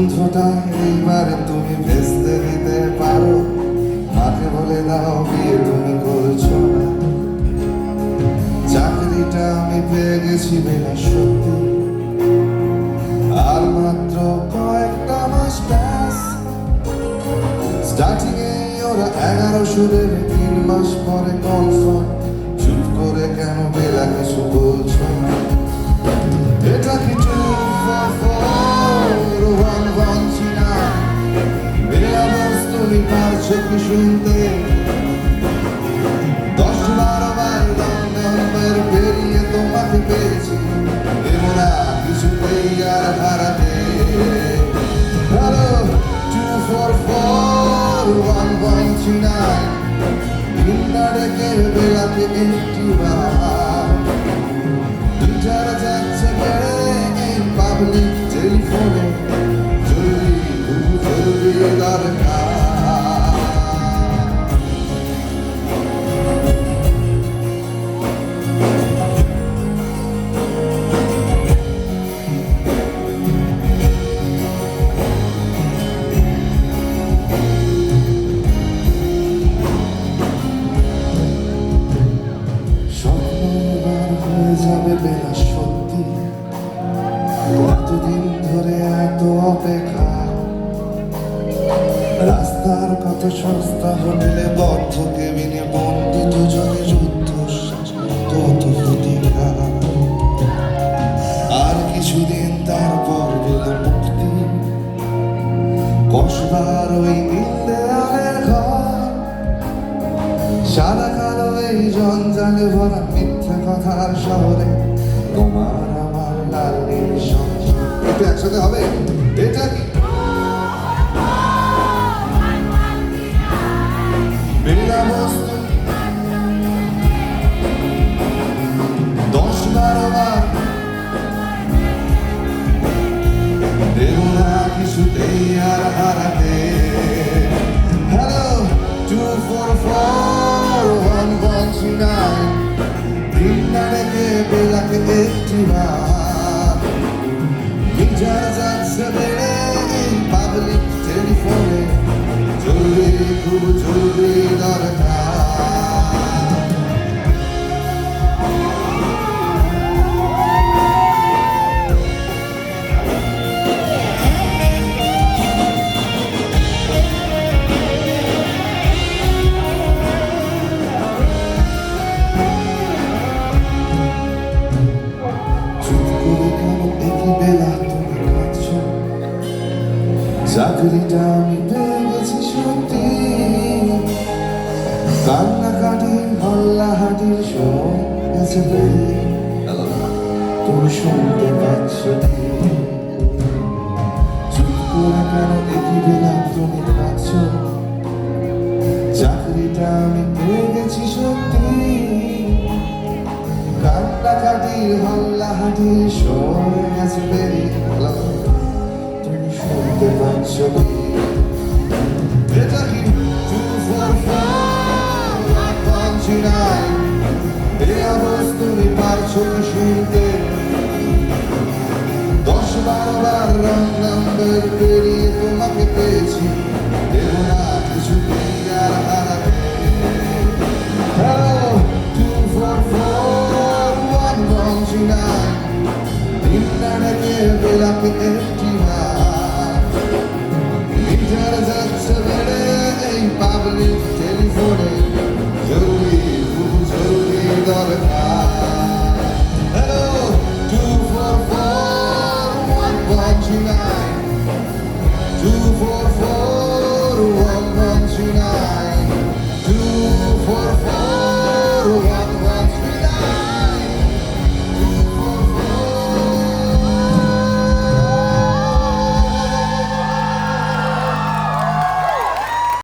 বন্ধুটা এইবারে তুমি ভেস্তে দিতে পারো, মাকে বলে দাও বিয়ে তুমি করছো না। চাকরিটা আমি পেয়ে গেছি বেলা সত্যি, আর মাত্র কয়েকটা মাস ব্যাস। স্টার্টিং এ ওরা 1100 দেবে, 3 মাস পরে কনফার্ম। চুপ করে কেন বেলা কিছু বলছো না? এটা কি 244-119? বেলা বস তুমি পারছো কি শুনতে? 10-12 বার নাম্বার পেরিয়ে তোমাকে পেয়েছি, দেবো না কিছুতেই আর হারাতে। হ্যালো 244-119, দিনটা ডেকে বেলাকে একটি বার। বিচার যাচ্ছে বেড়ে এই পাবলিক টেলিফোনে, জরুরি খুব জরুরি দরকার। যাবে বেলা সত্যি, এতদিন ধরে এত অপেক্ষা। রাস্তার কত সস্তা হোটেলে বদ্ধ কেবিনে বন্দি দুজনে রুদ্ধশ্বাস, কত প্রতীক্ষা। আর কিছুদিন তারপর বেলা মুক্তি, কসবার ওই নীল দেয়ালের ঘর। সাদা কালো এই জঞ্জালে ভরা মিথ্যা কথার শহরে, তোমার আমার লাল নীল সংসার। একটু একসাথে হবে, এটা কি বেলা বস্তু? 10-12 বার দেবো না কিছুতেই আর হারাতে। হ্যালো 244-119, দিনটা ডেকে বেলাকে একটি বার। বিচার যাচ্ছে বেড়ে এই পাবলিক টেলিফোনে, জরুরি খুব জরুরি দরকার। চাকরিটা আমি পেয়ে গেছি সত্যি, কান্নাকাটির হল্লাহাটির সময় গেছে পেরিয়ে। তুমি শুনতে পাচ্ছ কি? চুপ করে কেন দেখি বেলা তুমি কাঁদছ? চাকরিটা আমি পেয়ে গেছি সত্যি, কান্নাকাটির হল্লাহাটির সময় গেছে পেরিয়ে। শুনতে পাচ্ছ কি? এটা কি 244-119? এই আওয়াজ তুমি পারছো কি শুনতে? 10-12 বার রং নাম্বার পেরিয়ে তোমাকে পেয়েছি, দেবো না কিছুতেই আর হারাতে। হ্যালো 244-119, দিনটা ডেকে বেলাকে একটু